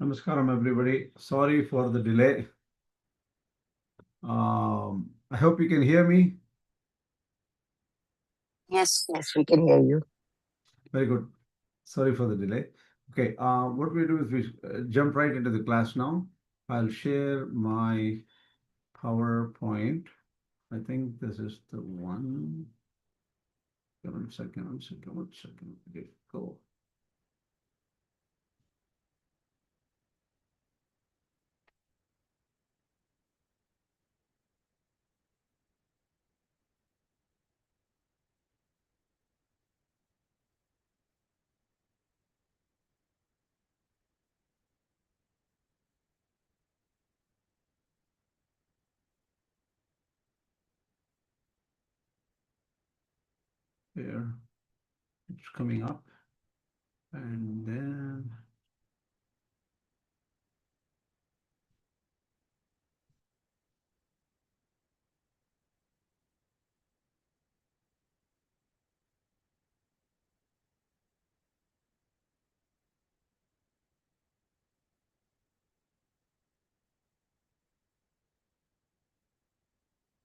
Namaskaram, everybody. Sorry for the delay. I hope you can hear me. Yes, we can hear you. Very good. Sorry for the delay. Okay, what we do is we jump right into the class now. I'll share my PowerPoint. I think this is the one. One second. Okay, go. There, it's coming up. And then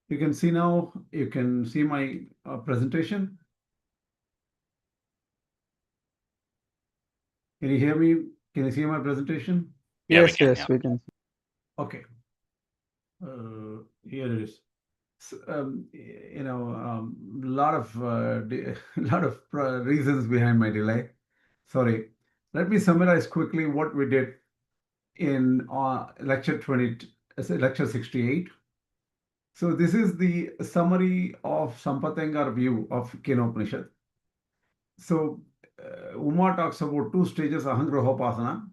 you can see now, you can see my presentation. Can you hear me? Can you see my presentation? Yes, we can. Okay. Here it is. Lot of reasons behind my delay. Sorry. Let me summarize quickly what we did in lecture 68. So this is the summary of Sampatangar view of Kena Upaniṣad. So Uma talks about two stages of Ahangrahopasana,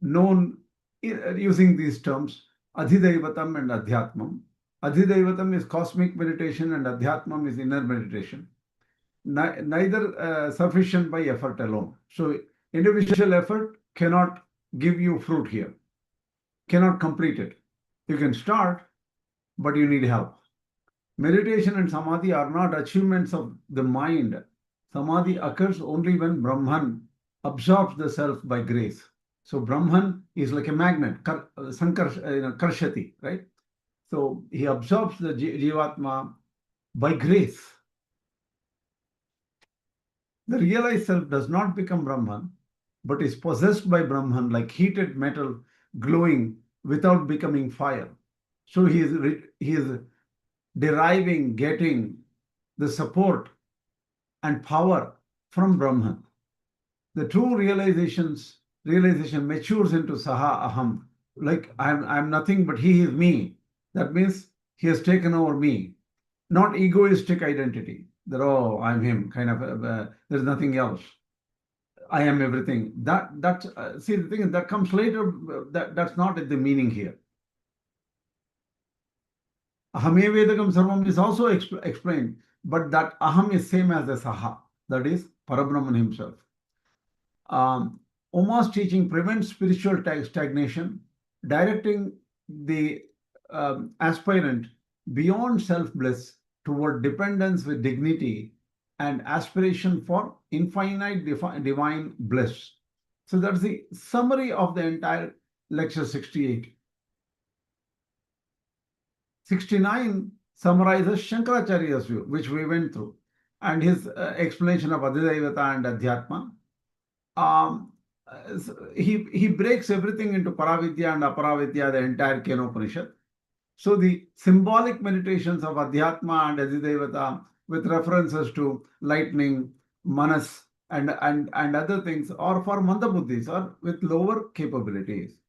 known using these terms, Adhidaivatam and Adhyatmam. Adhidaivatam is cosmic meditation and Adhyatmam is inner meditation. Neither sufficient by effort alone. So individual effort cannot give you fruit here, cannot complete it. You can start, but you need help. Meditation and Samadhi are not achievements of the mind. Samadhi occurs only when Brahman absorbs the self by grace. So Brahman is like a magnet, Karshati, right? So he absorbs the Jīvātman by grace. The realized self does not become Brahman, but is possessed by Brahman like heated metal glowing without becoming fire. So he is deriving, getting the support and power from Brahman. The true realization matures into Saha Aham, like I'm nothing but he is me. That means he has taken over me, not egoistic identity that, oh, I'm him, kind of, there's nothing else. I am everything. See, the thing is, that comes later, that's not the meaning here. Ahame Vedagam Sarvam is also explained, but that Aham is same as the Saha, that is Parabrahman himself. Uma's teaching prevents spiritual stagnation, directing the aspirant beyond self-bliss toward dependence with dignity and aspiration for infinite divine bliss. So that's the summary of the entire lecture 68. 69 summarizes Śaṅkarācārya's view, which we went through, and his explanation of Advaita and Adhyatma. He breaks everything into Parāvidyā and Aparāvidyā, the entire Kena Upaniṣad. So the symbolic meditations of Adhyatma and Adhidevatā with references to lightning, manas, and other things are for Mandabuddhis or with lower capabilities,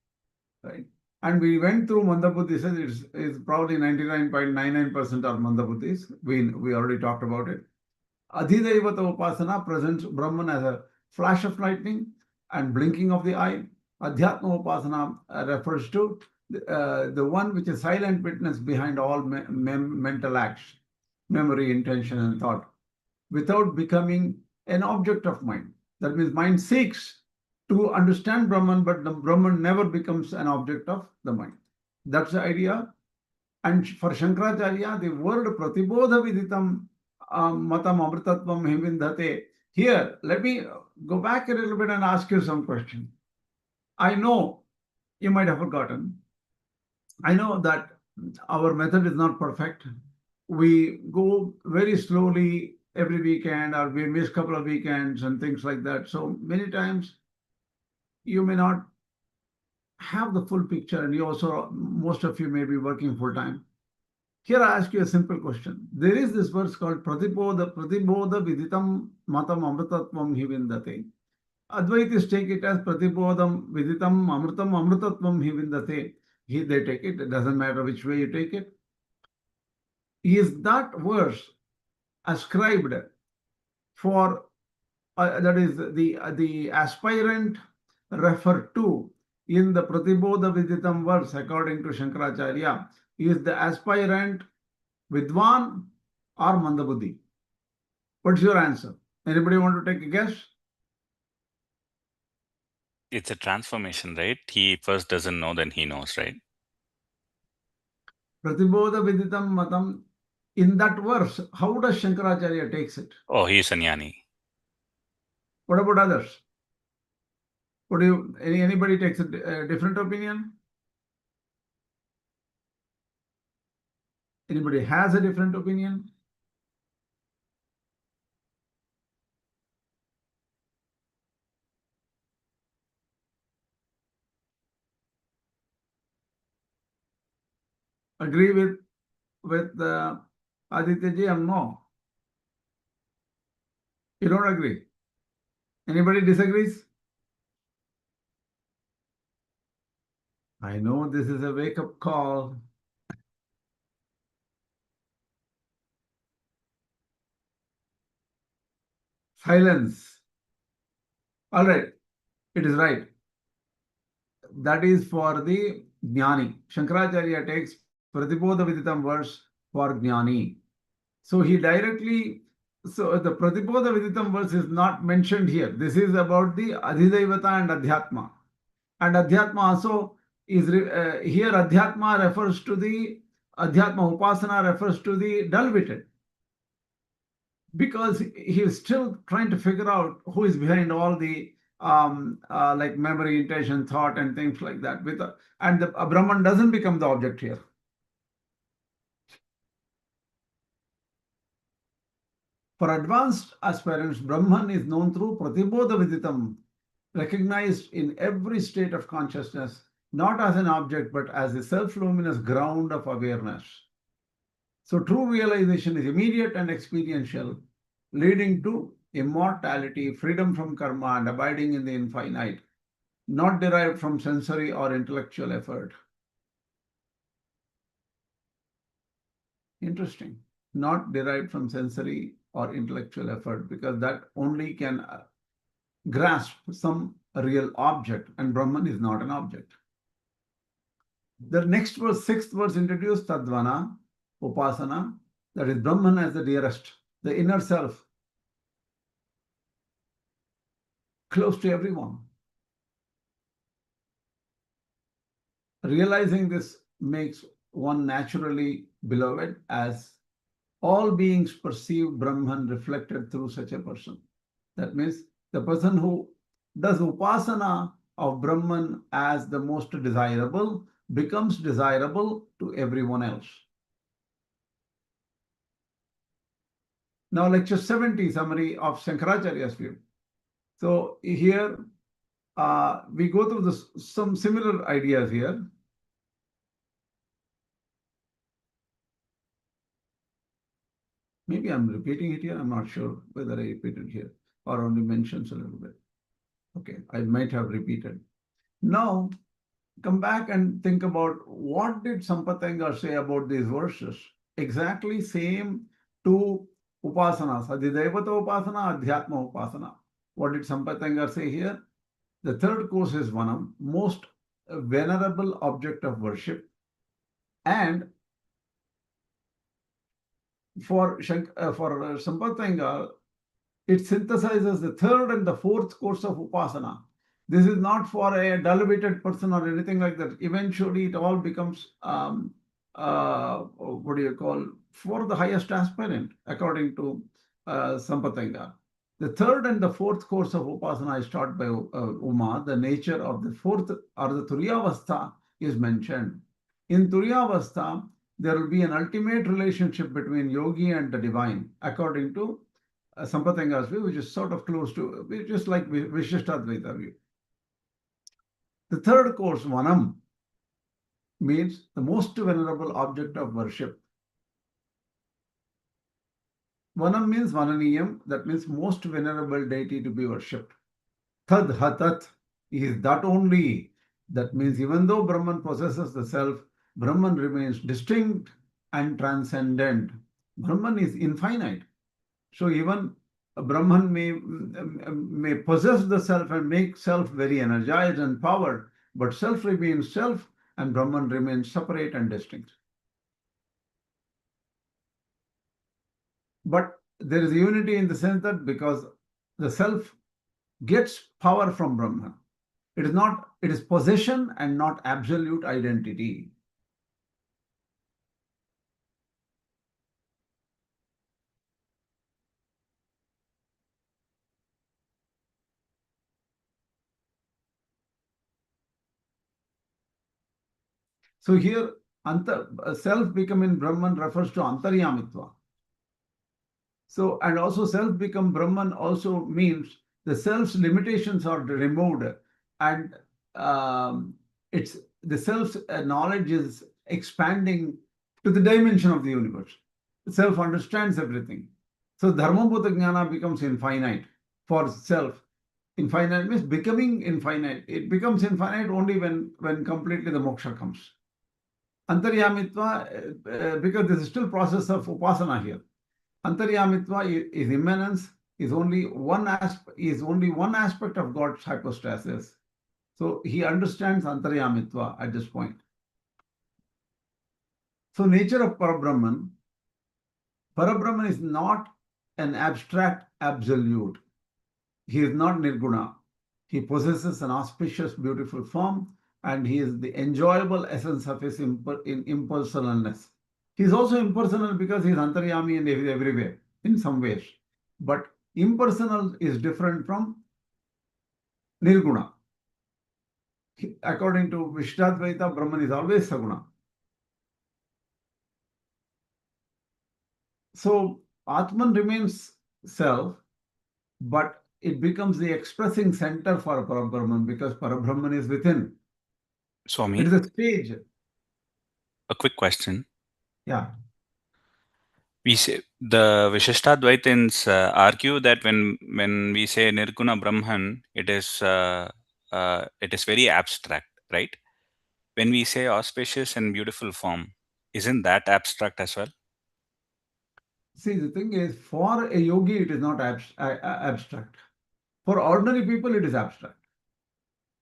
right? And we went through Mandabuddhis. It's probably 99.99% are Mandabuddhis. We already talked about it. Adhidevata Upasana presents Brahman as a flash of lightning and blinking of the eye. Adhyatma Upasana refers to the one which is silent witness behind all mental acts, memory, intention, and thought, without becoming an object of mind. That means mind seeks to understand Brahman, but the Brahman never becomes an object of the mind. That's the idea. And for Śaṅkarācārya, the word pratibodha viditam matam amritatvam himvindhate. Here, let me go back a little bit and ask you some question. I know you might have forgotten. I know that our method is not perfect. We go very slowly every weekend, or we miss a couple of weekends and things like that. So many times you may not have the full picture, and you also, most of you may be working full time. Here I ask you a simple question. There is this verse called Pratibodha Viditam Matam Amritatvam Hi Vindate. Advaitis take it as Pratibodham Viditam Amritatvam Hi Vindate. They take it. It doesn't matter which way you take it. Is that verse ascribed for that is the aspirant referred to in the Pratibodha Viditam verse, according to Śaṅkarācārya, is the aspirant Vidwan or Mandabuddhi? What's your answer? Anybody want to take a guess? It's a transformation, right? He first doesn't know, then he knows, right? Pratibodha Viditam Matam. In that verse, how does Śaṅkarācārya takes it? Oh, he's a Jnāni. What about others? What do you, anybody takes a different opinion? Anybody has a different opinion? Agree with Aditya ji or no? You don't agree? Anybody disagrees? I know this is a wake-up call. Silence. All right, it is right. That is for the Jnāni. Śaṅkarācārya takes Pratibodha Viditam verse for Jnāni. So he directly, so the Pratibodha Viditam verse is not mentioned here. This is about the Adhidaivata and Adhyatma. And Adhyatma also is, here Adhyatma refers to the, Adhyatma Upasana refers to the dull-witted. Because he is still trying to figure out who is behind all the like memory, intention, thought, and things like that. And the Brahman doesn't become the object here. For advanced aspirants, Brahman is known through Pratibodha Viditam, recognized in every state of consciousness, not as an object, but as a self-luminous ground of awareness. So true realization is immediate and experiential, leading to immortality, freedom from karma, and abiding in the infinite, not derived from sensory or intellectual effort. Interesting. Not derived from sensory or intellectual effort, because that only can grasp some real object, and Brahman is not an object. The next verse, sixth verse, introduced Tadvana, Upasana, that is Brahman as the dearest, the inner self, close to everyone. Realizing this makes one naturally beloved, as all beings perceive Brahman reflected through such a person. That means the person who does Upasana of Brahman as the most desirable becomes desirable to everyone else. Now, lecture 70, summary of Śaṅkarācārya's view. So here we go through some similar ideas here. Maybe I'm repeating it here. I'm not sure whether I repeated here or only mentions a little bit. Okay, I might have repeated. Now, come back and think about what did Sampatanga say about these verses. Exactly same two upasanas, Adhidaivata upasana, Adhyatma upasana. What did Sampatanga say here? The third course is Vanam, most venerable object of worship. And for Sampatanga, it synthesizes the third and the fourth course of upasana. This is not for a dull-witted person or anything like that. Eventually, it all becomes, what do you call, for the highest aspirant, according to Sampatanga. The third and the fourth course of Upasana is taught by Uma. The nature of the fourth or the Turiyavastha is mentioned. In Turiyavastha, there will be an ultimate relationship between yogi and the divine, according to Sampatanga's view, which is sort of close to, which is like Viśiṣṭādvaita view. The third course, Vanam, means the most venerable object of worship. Vanam means Vananiyam, that means most venerable deity to be worshipped. Tad hatat is that only. That means even though Brahman possesses the self, Brahman remains distinct and transcendent. Brahman is infinite. So even Brahman may possess the self and make self very energized and powered, but self remains self and Brahman remains separate and distinct. But there is unity in the sense that because the self gets power from Brahman, it is possession and not absolute identity. So here, self becoming Brahman refers to Antaryamitva. So, and also self become Brahman also means the self's limitations are removed, and it's the self's knowledge is expanding to the dimension of the universe. The self understands everything. So Dharmabhuta Jnana becomes infinite for self. Infinite means becoming infinite. It becomes infinite only when completely the moksha comes. Antaryamitva, because this is still process of upasana here. Antaryamitva is immanence, is only one aspect of God's hypostasis. So he understands Antaryamitva at this point. So nature of Parabrahman is not an abstract absolute. He is not nirguna. He possesses an auspicious, beautiful form, and he is the enjoyable essence of his impersonalness. He is also impersonal because he is antaryami and everywhere in some ways. But impersonal is different from nirguna. According to Viśiṣṭādvaita, Brahman is always saguna. So Atman remains self, but it becomes the expressing center for Parabrahman because Parabrahman is within. Swami, It is a stage. a quick question. Yeah. We say the Viśiṣṭādvaitins argue that when we say Nirguna Brahman, it is very abstract, right? When we say auspicious and beautiful form, isn't that abstract as well? See, the thing is, for a yogi, it is not abstract. For ordinary people, it is abstract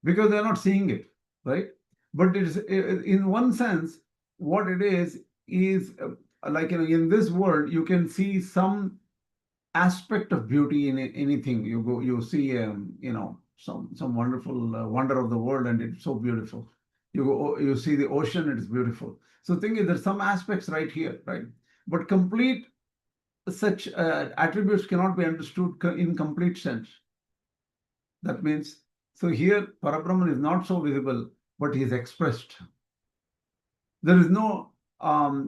because they are not seeing it, right? But it is, in one sense, what it is like, in this world, you can see some aspect of beauty in anything. You see, some wonderful wonder of the world, and it's so beautiful. You see the ocean, it is beautiful. So the thing is, there's some aspects right here, right? But complete such attributes cannot be understood in complete sense. That means, so here Parabrahman is not so visible, but he is expressed. There is no maya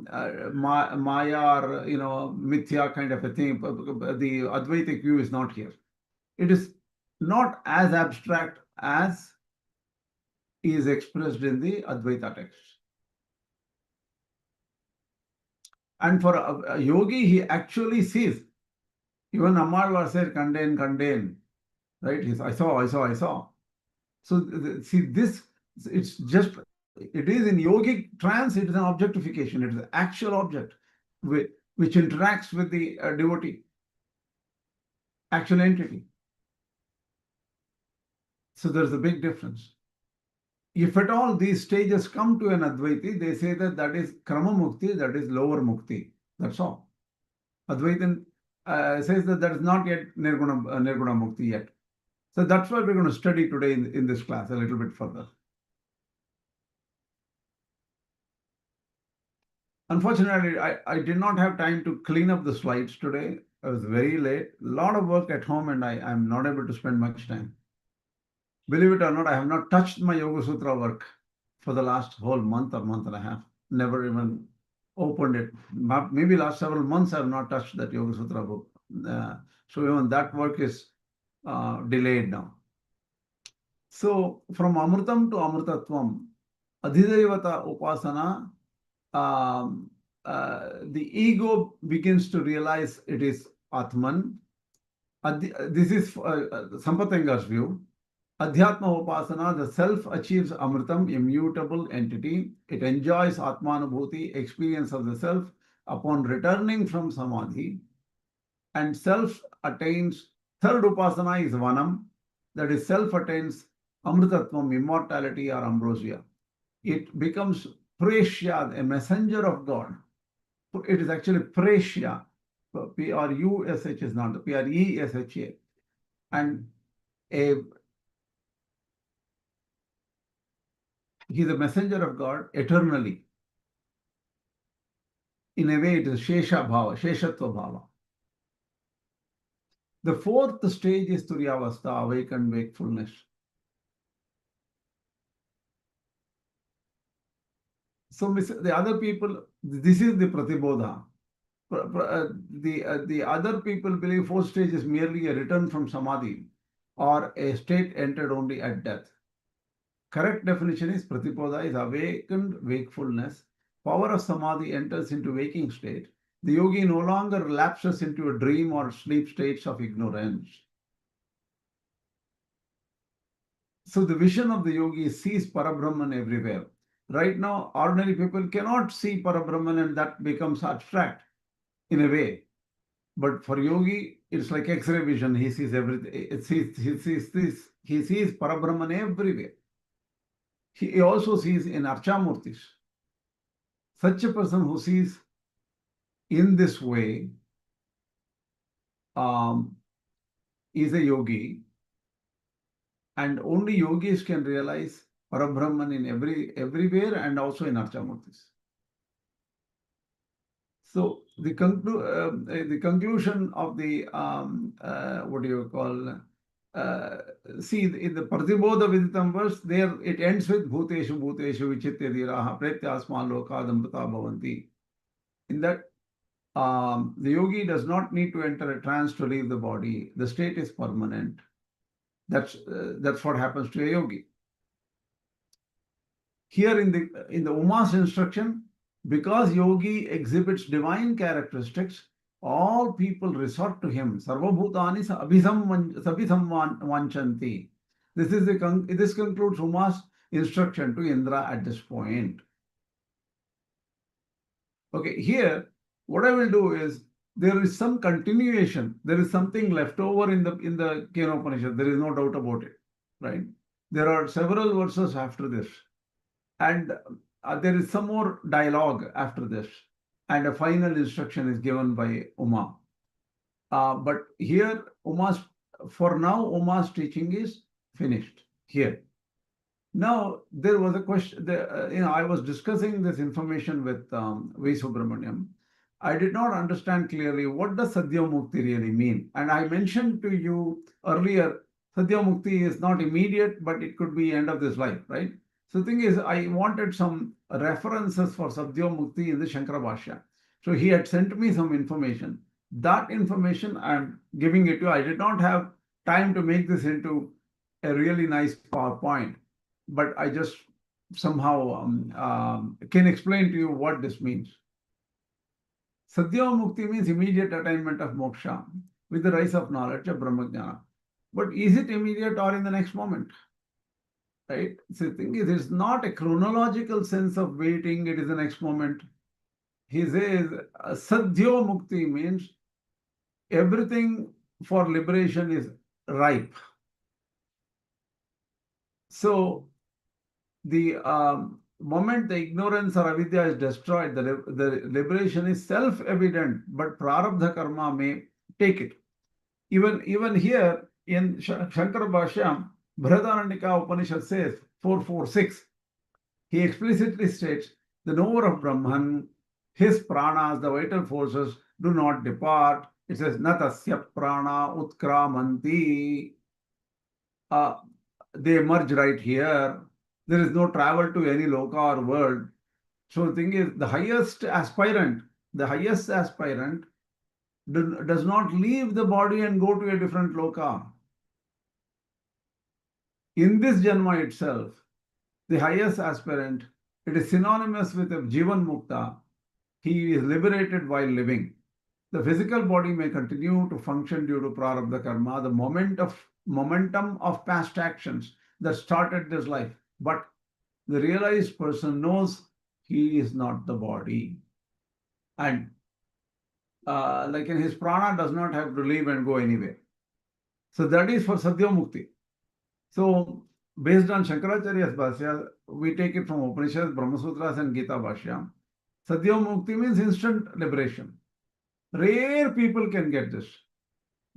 or mithya kind of a thing. The Advaitic view is not here. It is not as abstract as is expressed in the Advaita text. And for a yogi, he actually sees. Even Ammarvar said, "Kanden, right? I saw. So see this, it's just, it is in yogic trance, it is an objectification. It is an actual object which interacts with the devotee, actual entity. So there's a big difference. If at all these stages come to an Advaiti, they say that is Kramamukti, that is lower Mukti. That's all. Advaitin says that is not yet Nirguna Mukti yet. So that's what we're going to study today in this class a little bit further. Unfortunately, I did not have time to clean up the slides today. I was very late, a lot of work at home, and I'm not able to spend much time. Believe it or not, I have not touched my Yoga Sutra work for the last whole month or month and a half. Never even opened it. Maybe last several months I have not touched that Yoga Sutra book. So even that work is delayed now. So from Amritam to Amritatvam, Adhidevata Upasana, the ego begins to realize it is Atman. This is Sampatanga's view. Adhyatma Upasana, the self achieves Amritam, immutable entity. It enjoys Atmanubhuti, experience of the self, upon returning from Samādhi. And self attains, third Upasana is Vanam, that is, self attains Amritatvam, immortality or ambrosia. It becomes Preshya, a messenger of God. It is actually Preshya. P-R-U-S-H is not the P-R-E-S-H-A. And he is a messenger of God eternally. In a way, it is Shesha Bhava, Sheshatva Bhava. The fourth stage is Turyavastha, awakened wakefulness. So the other people, this is the Pratibodha. The other people believe fourth stage is merely a return from Samādhi or a state entered only at death. Correct definition is Pratibodha is awakened wakefulness. Power of Samādhi enters into waking state. The yogi no longer lapses into a dream or sleep states of ignorance. So the vision of the yogi sees Parabrahman everywhere. Right now, ordinary people cannot see Parabrahman, and that becomes abstract in a way. But for yogi, it's like X-ray vision. He sees everything. He sees Parabrahman everywhere. He also sees in Archamurtis. Such a person who sees in this way is a yogi, and only yogis can realize Parabrahman in everywhere and also in Archamurtis. So the conclusion of the what do you call? See, in the Pratibodha Viditam verse, there it ends with Bhuteshu Bhuteshu Vichitya Dhiraha Pretyasma Lokadamrita Bhavanti. In that, the yogi does not need to enter a trance to leave the body. The state is permanent. That's what happens to a yogi. Here in the Uma's instruction, because yogi exhibits divine characteristics, all people resort to him. Sarvabhutani sabhisamvanchanti. This concludes Uma's instruction to Indra at this point. Okay, here what I will do is, there is some continuation. There is something left over in the Kena Upaniṣad. There is no doubt about it, right? There are several verses after this, and there is some more dialogue after this, and a final instruction is given by Uma. But here, for now, Uma's teaching is finished here. Now, there was a question. I was discussing this information with V. Subramaniam. I did not understand clearly what does Sadyomukti really mean. And I mentioned to you earlier, Sadyomukti is not immediate, but it could be end of this life, right? So the thing is, I wanted some references for Sadyomukti in the Shankara Bhashya. So he had sent me some information. That information I'm giving it to you. I did not have time to make this into a really nice PowerPoint, but I just somehow can explain to you what this means. Sadyomukti means immediate attainment of moksha with the rise of knowledge of Brahmajnana. But is it immediate or in the next moment? Right? So the thing is, it's not a chronological sense of waiting, it is the next moment. He says Sadyomukti means everything for liberation is ripe. So the moment the ignorance or avidya is destroyed, the liberation is self-evident, but prarabdha karma may take it. Even here in Shankara Bhashya, Vairāgya Upanishad says 4.4.6, he explicitly states, the knower of Brahman, his pranas, the vital forces, do not depart It says, Natasya prana utkramanti. They emerge right here. There is no travel to any loka or world. So the thing is, the highest aspirant does not leave the body and go to a different loka. In this Janma itself, the highest aspirant, it is synonymous with a Jivan Mukta. He is liberated while living. The physical body may continue to function due to Prarabdha Karma, the momentum of past actions that started this life. But the realized person knows he is not the body. And like in his prana does not have to leave and go anywhere. So that is for Sadyomukti. So based on Śaṅkarācārya's Bhashya, we take it from Upanishads, Brahma Sutras and Gita Bhashya. Sadyomukti means instant liberation. Rare people can get this.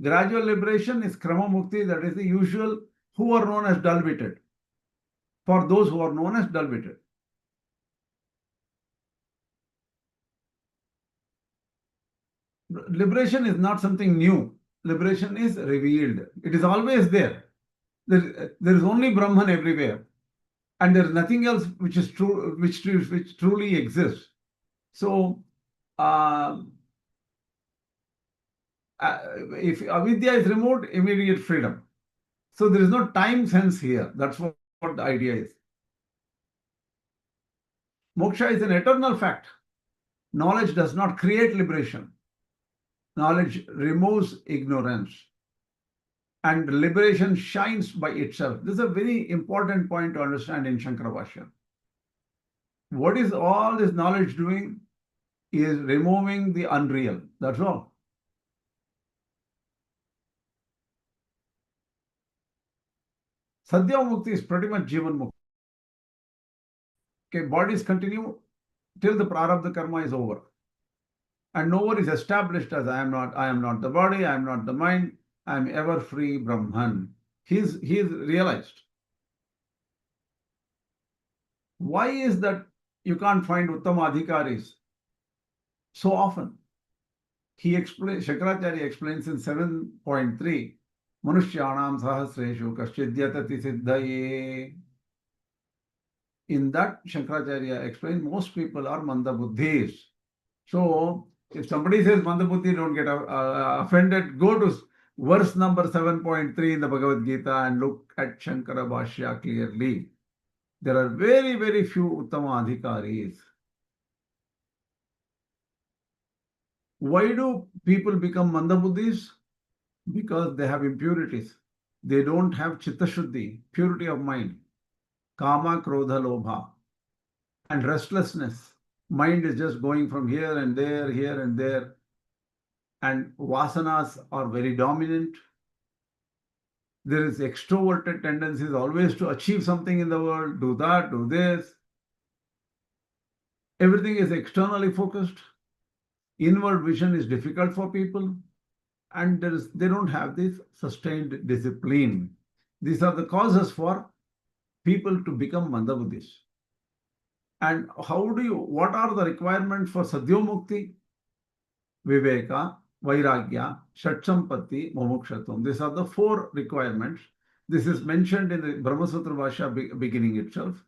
Gradual liberation is Kramamukti, that is the usual, who are known as dull-witted. For those who are known as dull-witted. Liberation is not something new. Liberation is revealed. It is always there. There is only Brahman everywhere. And there is nothing else which is true, which truly exists. So, if avidya is removed, immediate freedom. So there is no time sense here. That's what the idea is. Moksha is an eternal fact. Knowledge does not create liberation. Knowledge removes ignorance. And liberation shines by itself. This is a very important point to understand in Shankara Bhashya. What is all this knowledge doing? Is removing the unreal. That's all. Sadyomukti is pretty much Jivan Mukti. Okay, bodies continue till the Prarabdha Karma is over. And no one is established as I am not the body, I am not the mind, I am ever free Brahman. He is realized. Why is that you can't find Uttama Adhikaris so often? Śaṅkarācārya explains in 7.3, Manushyanam sahasreshu kaśchidyatati siddhaye. In that, Śaṅkarācārya explains most people are manda buddhis. So, if somebody says manda buddhi, don't get offended. Go to verse number 7.3 in the Bhagavad Gita and look at Shankara Bhashya clearly. There are very, very few Uttama Adhikaris. Why do people become manda buddhis? Because they have impurities. They don't have chitta shuddhi, purity of mind, kama, krodha, lobha, and restlessness. Mind is just going from here and there, and vasanas are very dominant. There is extroverted tendencies always to achieve something in the world, do that, do this. Everything is externally focused. Inward vision is difficult for people, and they don't have this sustained discipline. These are the causes for people to become manda buddhis. And what are the requirements for Sadyomukti? Viveka, Vairāgya, Shat-Sampatti, Mumukṣutva. These are the 4 requirements. This is mentioned in the Brahma Sutra Bhashya beginning itself.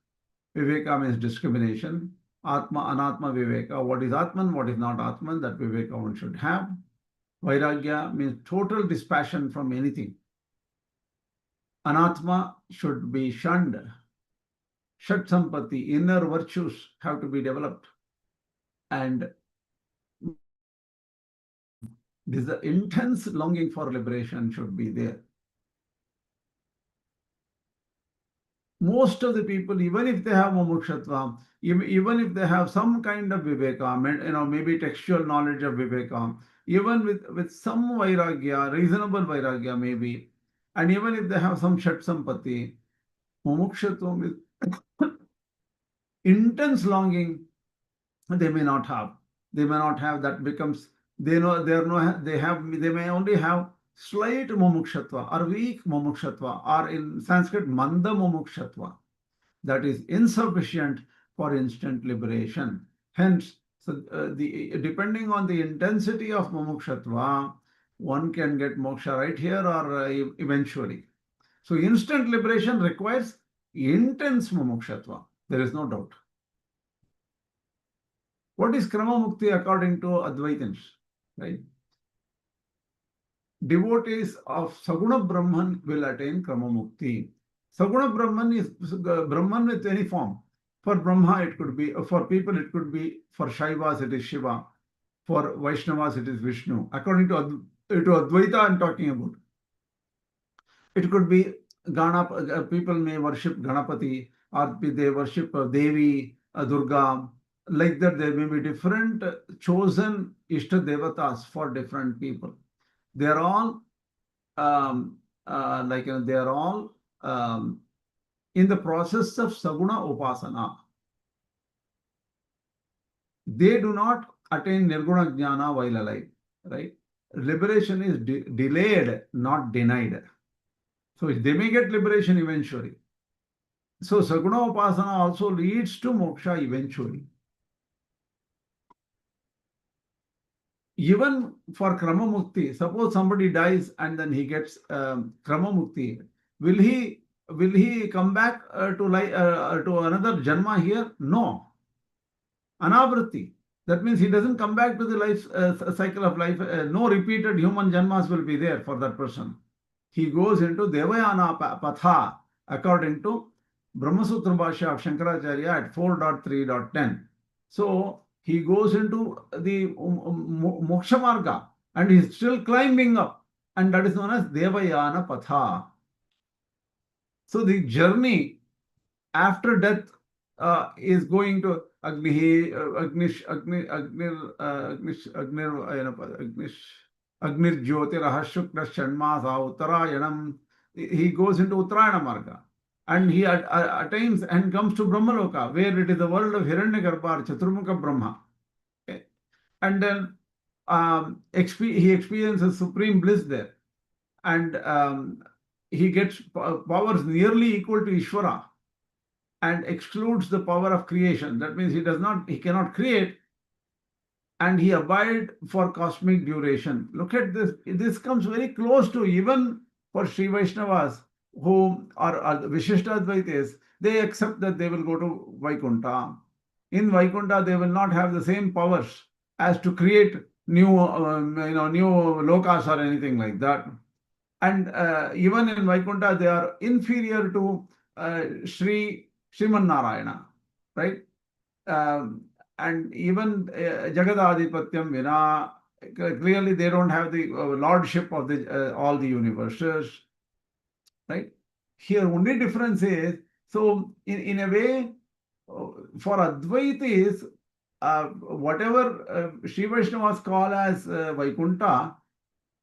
Viveka means discrimination. Atma, Anatma, Viveka. What is Atman, what is not Atman, that Viveka one should have. Vairāgya means total dispassion from anything. Anatma should be shunned. Shat-Sampatti, inner virtues have to be developed. And the intense longing for liberation should be there. Most of the people, even if they have Mumukṣutva, even if they have some kind of Viveka, maybe textual knowledge of Viveka, even with some Vairāgya, reasonable Vairāgya maybe, and even if they have some Shat-Sampatti, Mumukṣutva is intense longing they may not have. They may not have. That becomes, they may only have slight Mumukṣutva or weak Mumukṣutva, or in Sanskrit manda Mumukṣutva, that is insufficient for instant liberation. Hence, depending on the intensity of Mumukṣutva, one can get moksha right here or eventually. So instant liberation requires intense mumukṣutva. There is no doubt. What is Kramamukti according to Advaitins? Right? Devotees of Saguna Brahman will attain Kramamukti. Saguna Brahman is Brahman with any form. For Brahma it could be, for people it could be, for Shaivas it is Shiva, for Vaishnavas it is Vishnu. According to Advaita I'm talking about. It could be people may worship Ganapati or they worship Devi, Durga. Like that there may be different chosen Ishta-devatas for different people. They are all they are all in the process of Saguna Upasana. They do not attain Nirguna Jnana while alive, right? Liberation is delayed, not denied. So they may get liberation eventually. So Saguna Upasana also leads to moksha eventually. Even for Kramamukti, suppose somebody dies and then he gets Kramamukti, will he come back to another Janma here? No. Anavritti. That means he doesn't come back to the life cycle of life. No repeated human Janmas will be there for that person. He goes into Devayana Patha according to Brahmasutra Bhashya of Śaṅkarācārya at 4.3.10. So he goes into the Moksha Marga and he's still climbing up, and that is known as Devayana Patha. So the journey after death is going to Agnir Jyotirah Shukla Shanmasa Uttarayanam. He goes into Uttarayana Marga. And he attains and comes to Brahmaloka, where it is the world of Hiranyagarbha, Chaturmukha Brahma. Okay. And then he experiences supreme bliss there. And he gets powers nearly equal to Ishvara and excludes the power of creation. That means he cannot create, and he abides for cosmic duration. Look at this. This comes very close to even for Sri Vaishnavas, who are Viśiṣṭādvaitas, they accept that they will go to Vaikuntha. In Vaikuntha, they will not have the same powers as to create new lokas or anything like that. And even in Vaikuntha, they are inferior to Sriman Narayana, right? And even Jagadadhipatyam Vina, clearly they don't have the lordship of all the universes. Right? Here only difference is, so in a way, for Advaitis, whatever Sri Vaishnavas call as Vaikuntha,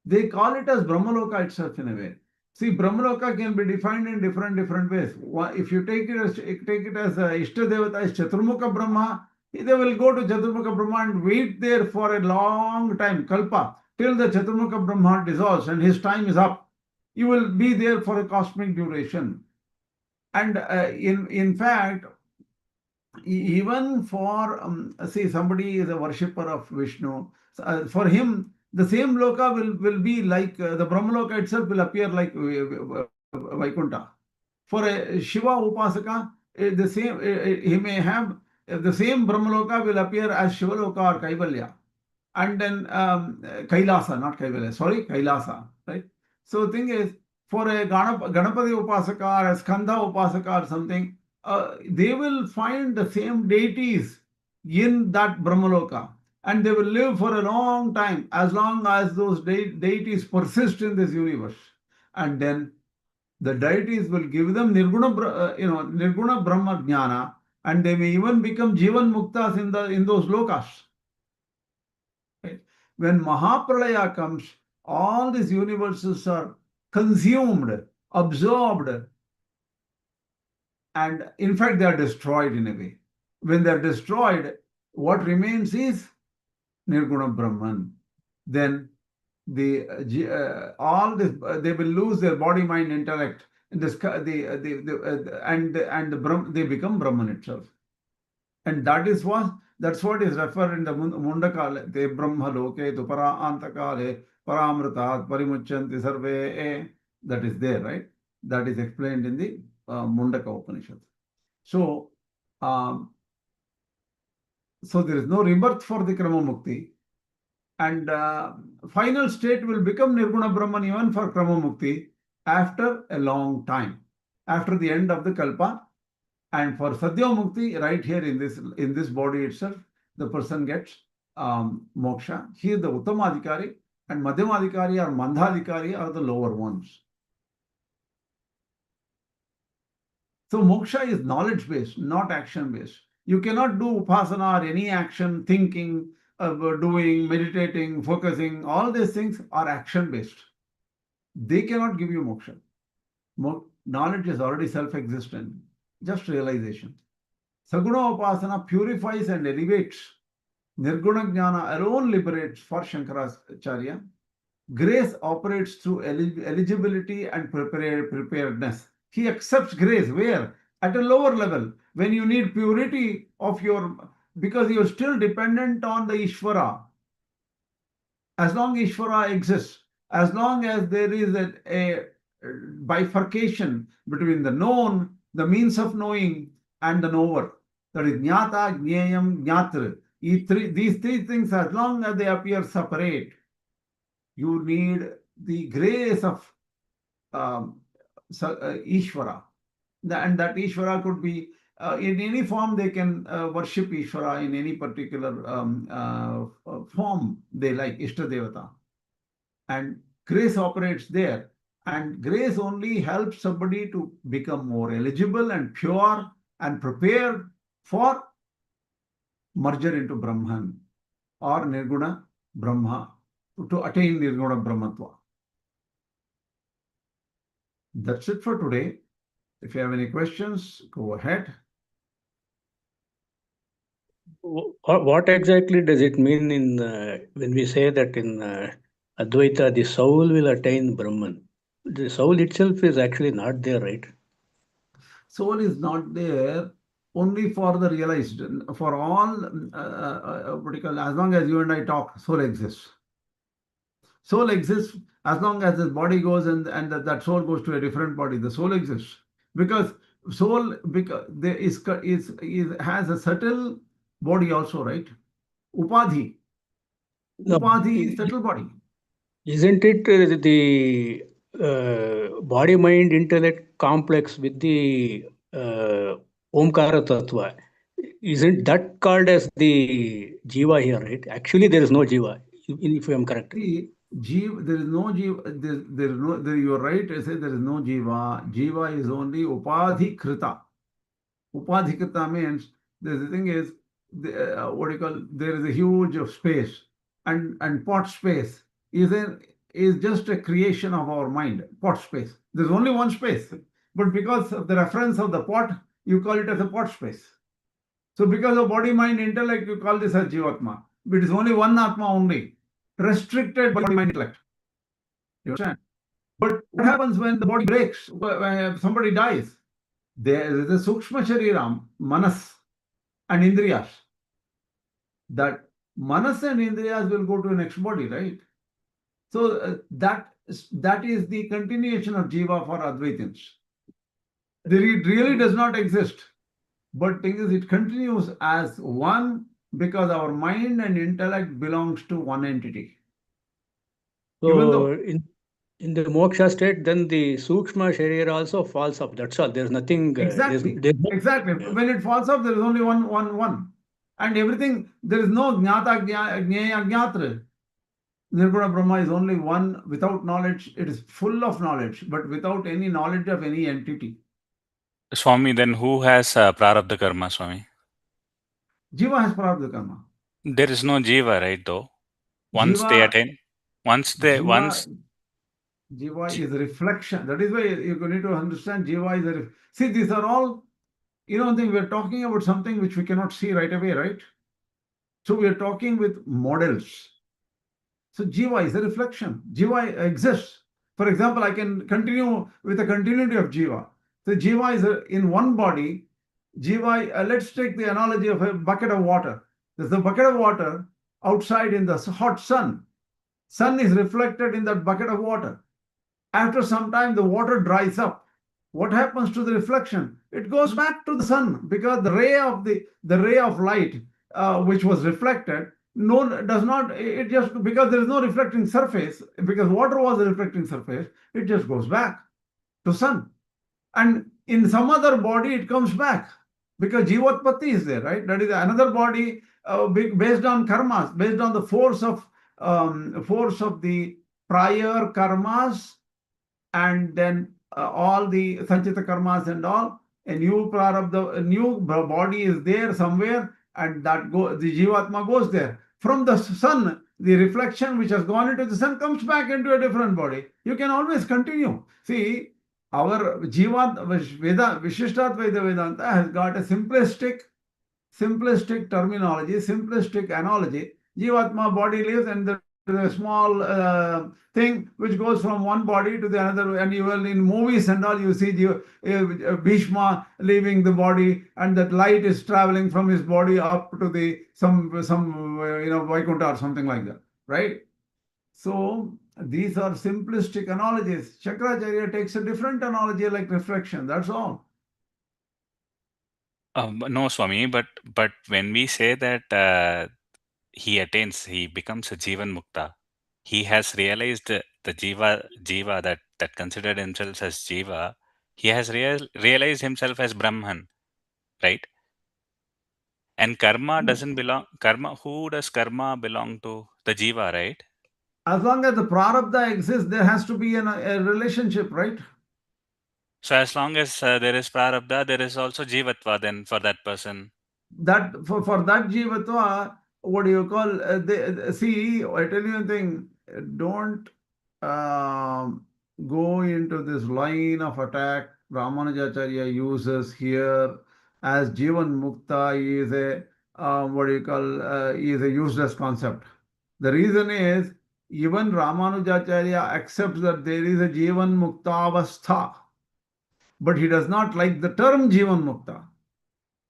they call it as Brahmaloka itself in a way. See, Brahmaloka can be defined in different ways. If you take it as Ishta Devata is Chaturmukha Brahma, they will go to Chaturmukha Brahma and wait there for a long time, Kalpa, till the Chaturmukha Brahma dissolves and his time is up. You will be there for a cosmic duration. And in fact, even for, say, somebody is a worshipper of Vishnu, for him, the same loka will be like, the Brahmaloka itself will appear like Vaikuntha. For a Shiva Upasaka, the same, he may have, the same Brahmaloka will appear as Shivaloka or Kaivalya. And then Kailasa, not Kaivalya, sorry, Kailasa, right? So the thing is, for a Ganapati Upasaka or a Skanda Upasaka or something, they will find the same deities in that Brahmaloka, and they will live for a long time, as long as those deities persist in this universe. And then the deities will give them Nirguna Brahma Jnana, and they may even become Jivan Muktas in those lokas. Right? When Mahapralaya comes, all these universes are consumed, absorbed, and in fact they are destroyed in a way. When they are destroyed, what remains is Nirguna Brahman. Then they will lose their body, mind, intellect, and they become Brahman itself. And that is what That's what is referred in the Mundakale, Te Brahma Loke, Tupara Antakale, Paramritat, Parimuchanti Sarve, that is there, right? That is explained in the Mundaka Upanishad. So, so there is no rebirth for the Kramamukti. And final state will become Nirguna Brahman even for Kramamukti after a long time, after the end of the Kalpa. And for Sadyomukti, right here in this body itself, the person gets moksha. Here the Uttamadhikari and Madhyamadhikari or Mandhadhikari are the lower ones. So moksha is knowledge-based, not action-based. You cannot do upasana or any action, thinking, doing, meditating, focusing. All these things are action-based. They cannot give you moksha. Knowledge is already self-existent, just realization. Saguna upasana purifies and elevates. Nirguna jnana alone liberates for Śaṅkarācārya. Grace operates through eligibility and preparedness. He accepts grace where? At a lower level, when you need purity of your, because you're still dependent on the Ishvara. As long as Ishvara exists, as long as there is a bifurcation between the known, the means of knowing, and the knower, that is Jñāta, Jñēyam, Jñātra. These three things, as long as they appear separate, you need the grace of Ishvara. And that Ishvara could be in any form. They can worship Ishvara in any particular form they like, Śaṅkara. And grace operates there. And grace only helps somebody to become more eligible and pure and prepared for merger into Brahman or Nirguna Brahma, to attain Nirguna Brahmatva. That's it for today. If you have any questions, go ahead. What exactly does it mean in when we say that in Advaita, the soul will attain Brahman? The soul itself is actually not there, right? Soul is not there only for the realized. For all, as long as you and I talk, soul exists. Soul exists as long as this body goes and that soul goes to a different body. The soul exists because soul there has a subtle body also, right? Upadhi. Upadhi is subtle body. Isn't it the body, mind, intellect complex with the Omkara Tattva? Isn't that called as the Jīva here, right? Actually, there is no Jīva, if I am correct. There is no Jīva. You are right. I say there is no Jīva. Jīva is only Upadhi Krita. Upadhi Krita means the thing is what do you call? There is a huge space, and pot space is just a creation of our mind. Pot space. There's only one space, but because of the reference of the pot, you call it as a pot space. So because of body, mind, intellect, you call this as Jīvātman. But it is only one Atma only, restricted body, mind, intellect. You understand? But what happens when the body breaks, when somebody dies? There is a Sukshma Shariram, Manas and Indriyas. That Manas and Indriyas will go to the next body, right? So that is the continuation of Jīva for Advaitins. It really does not exist. But thing is, it continues as one because our mind and intellect belongs to one entity. So in the moksha state, then the Sukshma Sharira also falls off. That's all. There's nothing. Exactly. Exactly. Yeah. When it falls off, there is only one. And everything, there is no Jñāta, Jñēya, Jñātra. Nirguna Brahma is only one without knowledge. It is full of knowledge, but without any knowledge of any entity. Swami, then who has Prarabdha Karma, Swami? Jiva has Prarabdha Karma. There is no Jiva, right, though? Once Jiva, they attain, Jiva is a reflection. That is why you need to understand Jiva is see, these are all, we're talking about something which we cannot see right away, right? So we are talking with models. So Jiva is a reflection. Jiva exists. For example, I can continue with a continuity of Jiva. So Jiva is in one body. Jiva, let's take the analogy of a bucket of water. There's a bucket of water outside in the hot sun. Sun is reflected in that bucket of water. After some time, the water dries up. What happens to the reflection? It goes back to the sun, because the ray of light which was reflected does not, it just, because there is no reflecting surface, because water was a reflecting surface, it just goes back to sun. And in some other body it comes back, because Jīvātman is there, right? That is another body based on karmas, based on the force of the prior karmas, and then all the sanchita karmas and all. A new prarabdha, a new body is there somewhere, and the Jīvātma goes there. From the sun, the reflection which has gone into the sun comes back into a different body. You can always continue. See, our Viśiṣṭādvaita Vedanta has got a simplistic terminology, simplistic analogy. Jīvātma body lives, and there is a small thing which goes from one body to the another. And you will, in movies and all, you see Bhishma leaving the body, and that light is traveling from his body up to the some Vaikuntha or something like that, right? So these are simplistic analogies. Śaṅkarācārya takes a different analogy, like reflection. That's all. No, Swami, but when we say that he becomes a Jivan Mukta, he has realized the Jīva that considered himself as Jīva, he has realized himself as Brahman, right? And karma doesn't belong. Who does karma belong to? The Jīva, right? As long as the prarabdha exists, there has to be a relationship, right? So as long as there is prarabdha, there is also Jīvatva then for that person. That for that Jīvatva, what do you call? See, I tell you a thing. Don't go into this line of attack Ramanujacharya uses here as Jivan Mukta is a is a useless concept. The reason is, even Ramanujacharya accepts that there is a Jivan Mukta avastha, but he does not like the term Jivan Mukta.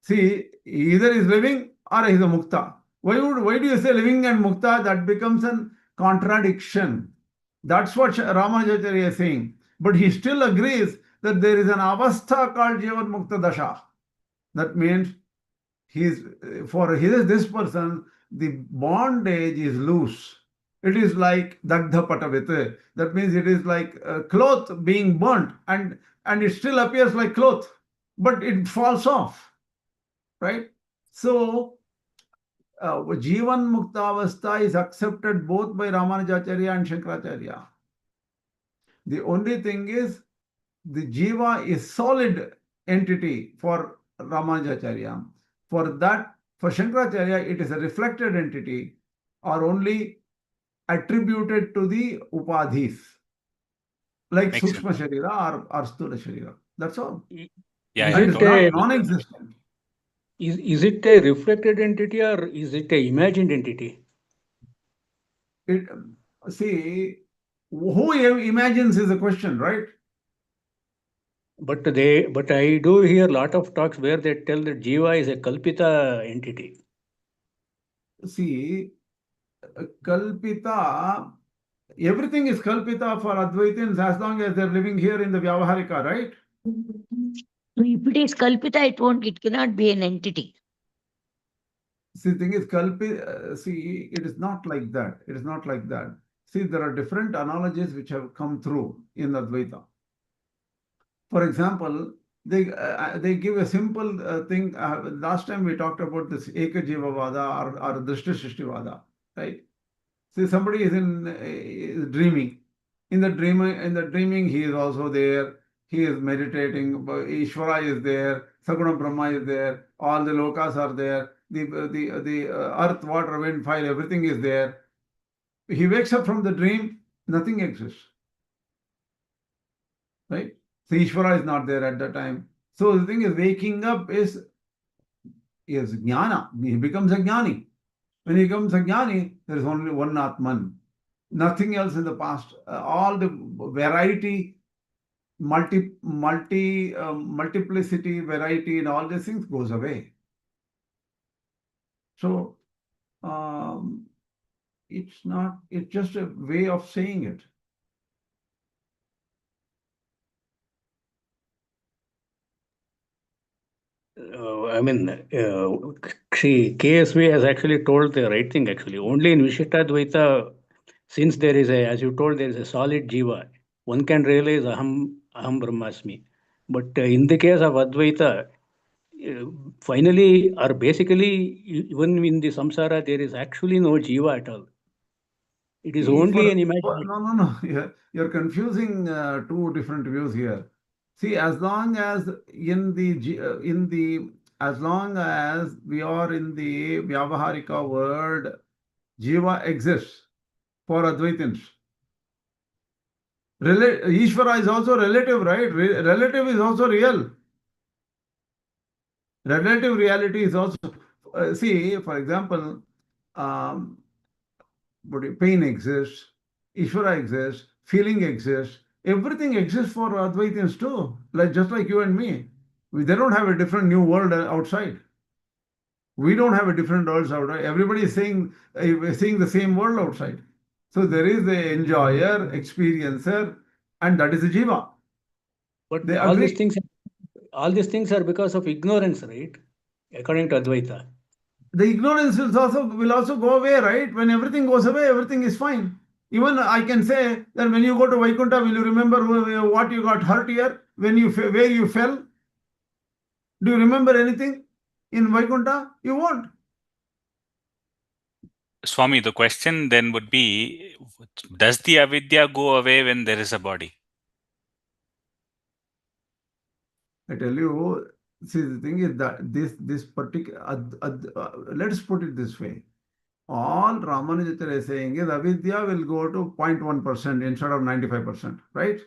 See, either is living or he is a Mukta. Why do you say living and Mukta? That becomes a contradiction. That's what Ramanujacharya is saying. But he still agrees that there is an avastha called Jivan Mukta Dasha. That means for this person, the bondage is loose. It is like dagdha patavit. That means it is like a cloth being burnt, and it still appears like cloth, but it falls off, right? So Jivan Mukta Avastha is accepted both by Ramanujacharya and Śaṅkarācārya. The only thing is, the Jiva is solid entity for Ramanujacharya. For Śaṅkarācārya, it is a reflected entity, or only attributed to the upadhis, like Sukshma Sharira or Sthula Sharira. That's all. Yeah, it is not non-existent. Is it a reflected entity, or is it a imagined entity? See, who imagines is a question, right? But I do hear a lot of talks where they tell that Jiva is a Kalpita entity. See, Kalpita, everything is Kalpita for Advaitins as long as they're living here in the Vyavaharika, right? If it is Kalpita, it cannot be an entity. See, the thing is, see, it is not like that. It is not like that. See, there are different analogies which have come through in Advaita. For example, they give a simple thing. Last time we talked about this Eka Jiva Vada or Drishti Srishti Vada, right? See, somebody is in dreaming. In the dreaming, he is also there. He is meditating. Ishvara is there. Saguna Brahma is there. All the lokas are there. The earth, water, wind, fire, everything is there. He wakes up from the dream, nothing exists. Right? So Ishvara is not there at that time. So the thing is, waking up is jnana. He becomes a jnani. When he becomes a jnani, there is only one Atman. Nothing else in the past. All the variety, multiplicity, variety, and all these things goes away. So it's not, it's just a way of saying it. KSV has actually told the right thing actually. Only in Viśiṣṭādvaita, since there is a, as you told, there is a solid jīva, one can realize aham brahmasmi. But in the case of Advaita, finally or basically, even in the samsara, there is actually no jīva at all. It is only an imagination. No. You're confusing two different views here. See, as long as as long as we are in the Vyavaharika world, Jiva exists for Advaitins. Ishvara is also relative, right? Relative is also real. Relative reality is also, see, for example, pain exists, Ishvara exists, feeling exists, everything exists for Advaitins too, just like you and me. They don't have a different new world outside. We don't have a different world outside. Everybody is seeing the same world outside. So there is the enjoyer, experiencer, and that is the jiva. But all these things are because of ignorance, right? According to Advaita. The ignorance will also go away, right? When everything goes away, everything is fine. Even I can say that when you go to Vaikuntha, will you remember what you got hurt here? Where you fell? Do you remember anything in Vaikuntha? You won't. Swami, the question then would be, does the avidya go away when there is a body? I tell you, see, the thing is that this particular, let's put it this way. All Ramanujacharya is saying is avidya will go to 0.1% instead of 95%, right?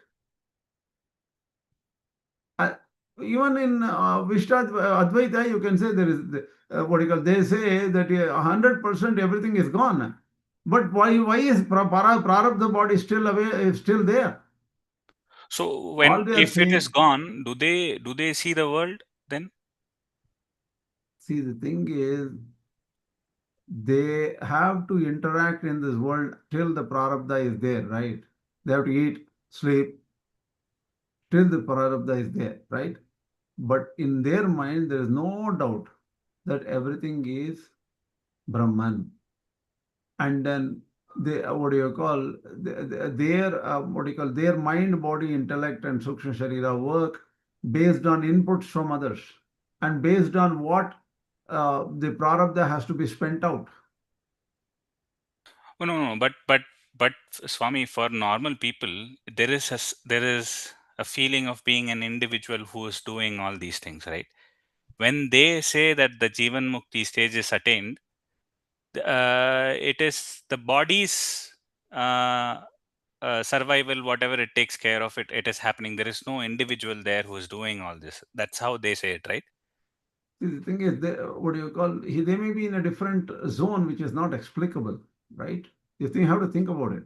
Even in Advaita, you can say there is they say that 100% everything is gone. But why is Prarabdha body still there? So if it is gone, do they see the world then? See, the thing is, they have to interact in this world till the Prarabdha is there, right? They have to eat, sleep, till the Prarabdha is there, right? But in their mind, there is no doubt that everything is Brahman. And then their mind, body, intellect, and Sukshma Sharira work based on inputs from others and based on what the Prarabdha has to be spent out. Oh, no. But Swami, for normal people, there is a feeling of being an individual who is doing all these things, right? When they say that the Jīvātmukti stage is attained, it is the body's survival, whatever it takes care of, it is happening. There is no individual there who is doing all this. That's how they say it, right? See, the thing is, they may be in a different zone which is not explicable, right? You have to think about it.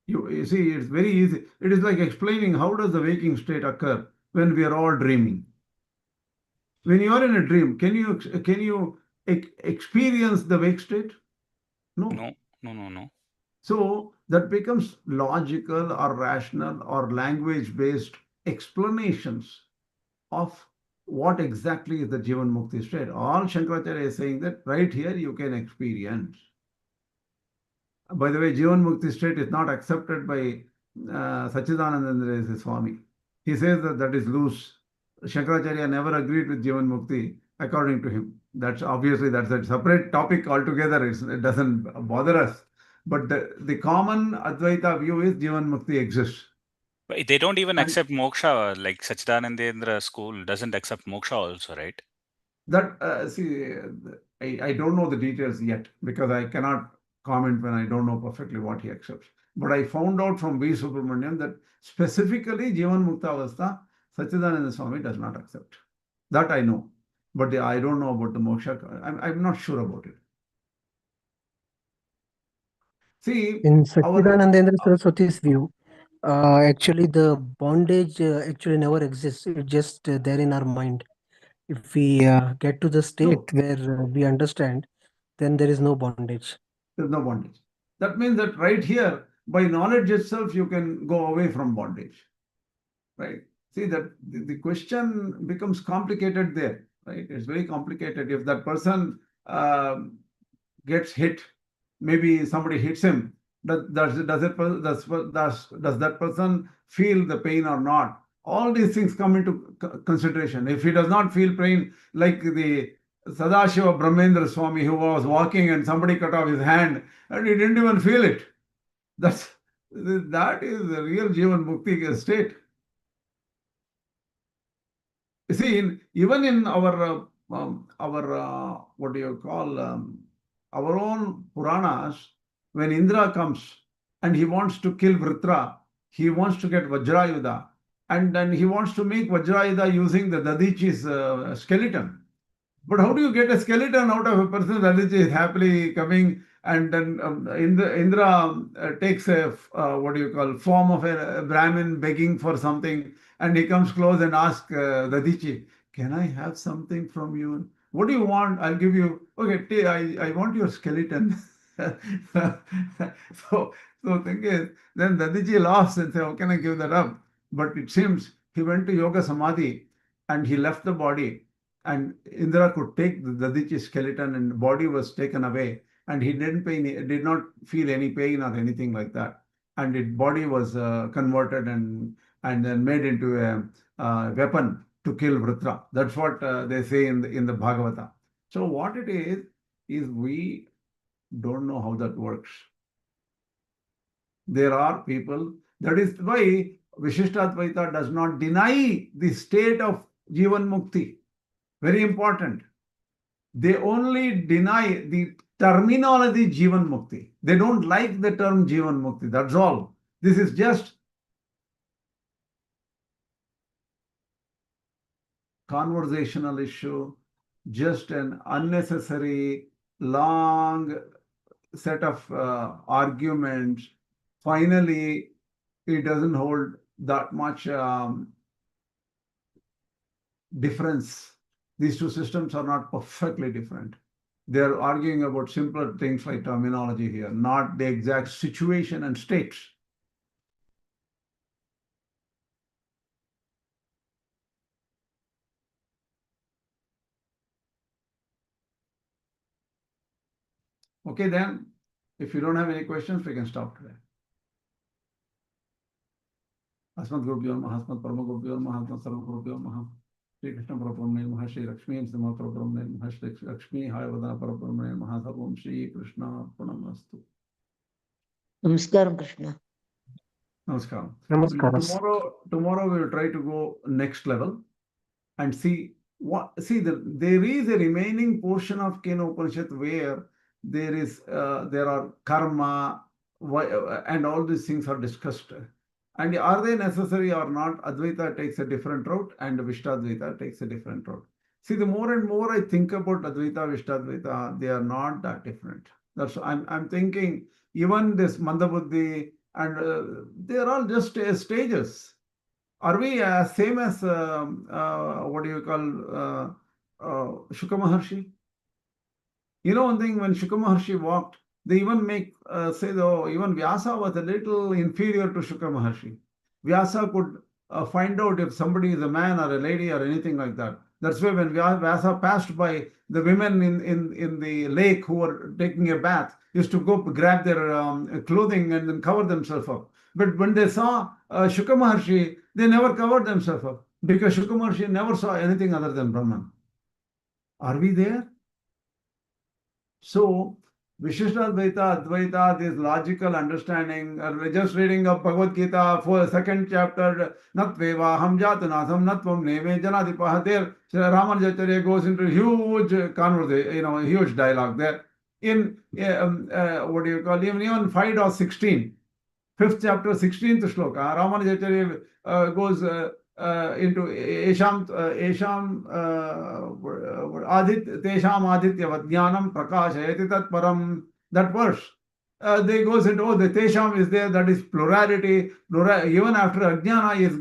You see, it's very easy. It is like explaining how does the waking state occur when we are all dreaming. When you are in a dream, can you experience the wake state? No. No. So that becomes logical or rational or language-based explanations of what exactly is the Jīvātmukti state. All Śaṅkarācārya is saying that right here you can experience. By the way, Jīvātmukti state is not accepted by Sachidananda Swami. He says that is loose. Śaṅkarācārya never agreed with Jīvātmukti according to him. That's a separate topic altogether. It doesn't bother us. But the common Advaita view is Jīvātmukti exists. But they don't even accept moksha, like Sachidanandendra school doesn't accept moksha also, right? That, I don't know the details yet because I cannot comment when I don't know perfectly what he accepts. But I found out from V. Subramaniam that specifically Jīvātmukta Avastha, Sachidananda Swami does not accept. That I know. But I don't know about the moksha. I'm not sure about it. See, in Sachidanandendra Saraswati's view, actually the bondage actually never exists. It's just there in our mind. If we get to the state where we understand then there is no bondage. There is no bondage. That means that right here, by knowledge itself, you can go away from bondage. Right? See that the question becomes complicated there. Right? It's very complicated. If that person gets hit, maybe somebody hits him, does that person feel the pain or not? All these things come into consideration. If he does not feel pain, like the Sadashiva Brahmendra Swami who was walking and somebody cut off his hand and he didn't even feel it. That is the real Jīvātman state. You see, even in our what do you call, our own Puranas, when Indra comes and he wants to kill Vritra, he wants to get Vajrayudha, and then he wants to make Vajrayudha using the Dadichi's skeleton. But how do you get a skeleton out of a person? Dadichi is happily coming, and then Indra takes a form of a Brahmin begging for something, and he comes close and asks Dadichi, "Can I have something from you? What do you want? I'll give you." "Okay, I want your skeleton." So thing is, then Dadichi laughs and says, "How can I give that up?" But it seems he went to Yoga Samadhi and he left the body, and Indra could take the Dadichi skeleton and the body was taken away, and he did not feel any pain or anything like that. And the body was converted and then made into a weapon to kill Vritra. That's what they say in the Bhagavata. So what it is we don't know how that works. There are people, that is why Viśiṣṭādvaita does not deny the state of Jīvātmukti. Very important. They only deny the terminology Jīvātmukti. They don't like the term Jīvātmukti. That's all. This is just conversational issue, just an unnecessary long set of arguments. Finally, it doesn't hold that much difference. These two systems are not perfectly different. They are arguing about simpler things like terminology here, not the exact situation and states. Okay, then, if you don't have any questions, we can stop today. Asmat Gurubhyo Namaha, Asmat Parama Gurubhyo Namaha, Asmat Sarva Gurubhyo Namaha. Shri Krishna Parabrahmane Namaha, Shri Lakshmi and Sima Parabrahmane Namaha, Shri Lakshmi Hayavadana Parabrahmane Namaha, Sarvam Shri Krishna Arpanamastu. Namaskaram, Krishna. Namaskaram. Namaskaram. Tomorrow we will try to go next level and see there is a remaining portion of Kena Upaniṣad where there are karma and all these things are discussed. And are they necessary or not? Advaita takes a different route and Viśiṣṭādvaita takes a different route. See, the more and more I think about Advaita, Viśiṣṭādvaita, they are not that different. That's I'm thinking even this Mandabuddhi and they are all just stages. Are we same as what do you call Shuka Maharshi? You know one thing, when Shuka Maharshi walked, they even say though even Vyasa was a little inferior to Shuka Maharshi. Vyasa could find out if somebody is a man or a lady or anything like that. That's why when Vyasa passed by, the women in the lake who were taking a bath used to go grab their clothing and then cover themselves up. But when they saw Shuka Maharshi, they never covered themselves up because Shuka Maharshi never saw anything other than Brahman. Are we there? So, Viśiṣṭādvaita, Advaita, this logical understanding, just reading of Bhagavad Gita, for second chapter, Natveva, Hamjatanasam, Natvam Neve, Janadipaha, there, Ramanujacharya goes into huge conversation, huge dialogue there. In, what do you call, even 5 or 16, 5th chapter, 16th shloka, Ramanujacharya goes into Tesham Aditya Jnanam Prakashayati Tat Param, that verse. They goes into, the Tesham is there, that is plurality. Even after Ajnana is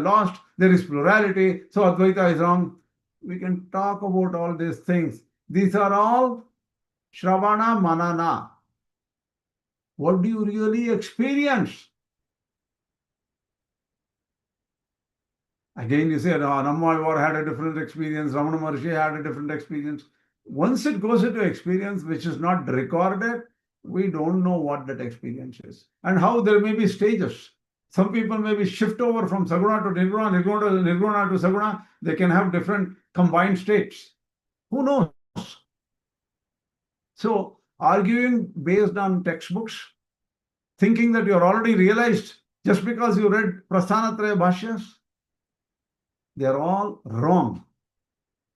lost, there is plurality. So Advaita is wrong. We can talk about all these things. These are all Shravana Manana. What do you really experience? Again, you say, Nammayvar had a different experience, Ramana Maharshi had a different experience. Once it goes into experience which is not recorded, we don't know what that experience is. And how there may be stages. Some people maybe shift over from Saguna to Nirguna, Nirguna to Saguna. They can have different combined states. Who knows? So, arguing based on textbooks, thinking that you're already realized just because you read Prasthanatraya Bhashyas, they're all wrong.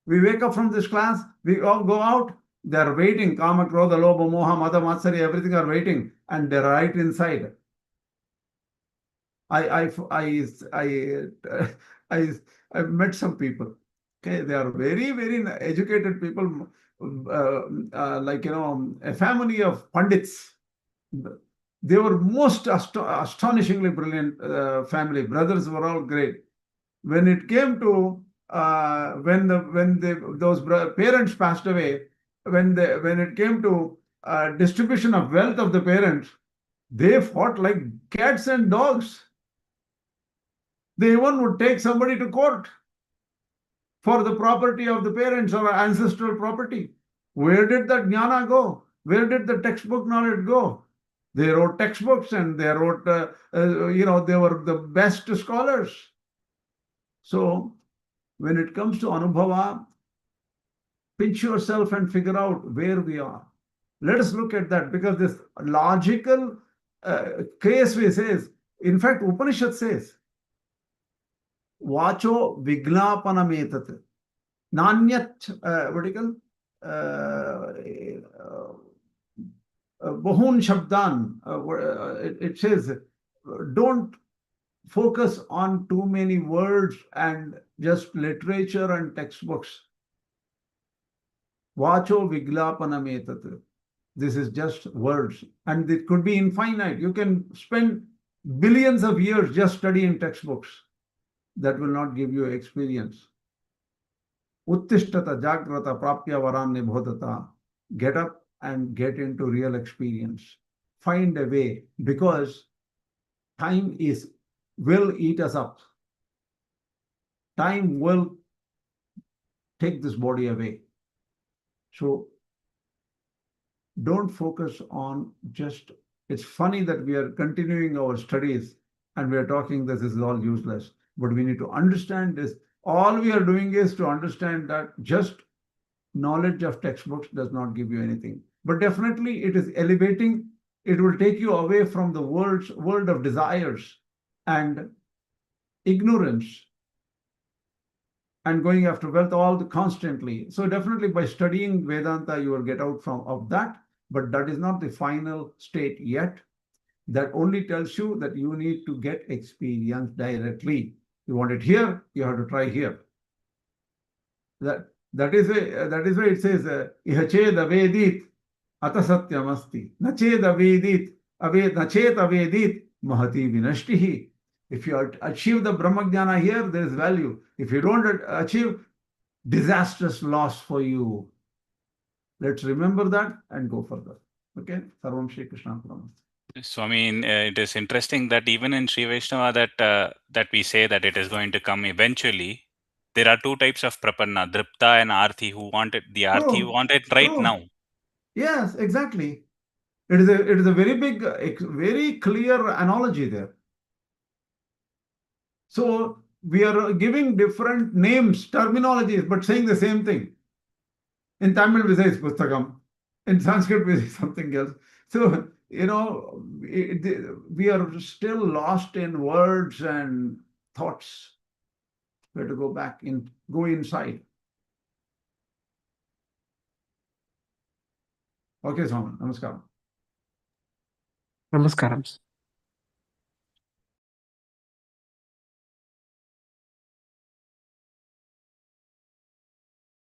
We wake up from this class, we all go out, they're waiting. Kama, Krodha, Lobha, Moha, Mada, Matsarya, everything are waiting, and they're right inside. I've met some people. Okay, they are very, very educated people, like a family of pandits. They were most astonishingly brilliant family. Brothers were all great. When it came to those parents passed away, when it came to distribution of wealth of the parents, they fought like cats and dogs. They even would take somebody to court for the property of the parents or ancestral property. Where did that jnana go? Where did the textbook knowledge go? They wrote textbooks and they wrote, they were the best scholars. So when it comes to Anubhava, pinch yourself and figure out where we are. Let us look at that, because this logical case we says, in fact, Upanishad says, Vacho Viglapanametat. Nanyat, what do you call? Bahun Shabdan. It says, don't focus on too many words and just literature and textbooks. Vacho Viglapanametat. This is just words, and it could be infinite. You can spend billions of years just studying textbooks. That will not give you experience. Uttishtata Jagrata Prapya Varanya Bodhata. Get up and get into real experience. Find a way, because time will eat us up. Time will take this body away. So don't focus on just, it's funny that we are continuing our studies and we are talking this is all useless. But we need to understand this. All we are doing is to understand that just knowledge of textbooks does not give you anything. But definitely it is elevating. It will take you away from the world of desires and ignorance and going after wealth constantly. So definitely by studying Vedanta, you will get out of that. But that is not the final state yet. That only tells you that you need to get experience directly. You want it here, you have to try here. That is why it says, Ihached avedit atasatyam asti. Nached avedit, nachet avedit mahati vinashtihi. If you achieve the Brahmajnana here, there is value. If you don't achieve, disastrous loss for you. Let's remember that and go further. Okay? Sarvam Shri Krishna Pramaste. So, I mean, it is interesting that even in Sri Vaishnava that we say that it is going to come eventually. There are two types of prapanna, dripta and arthi, who want it. The arthi who want it right now. Yes, exactly. It is a very big, very clear analogy there. So we are giving different names, terminologies, but saying the same thing. In Tamil we say it's pustakam. In Sanskrit we say something else. So, we are still lost in words and thoughts. We have to go inside. Okay, Swami. Namaskaram. Namaskaram.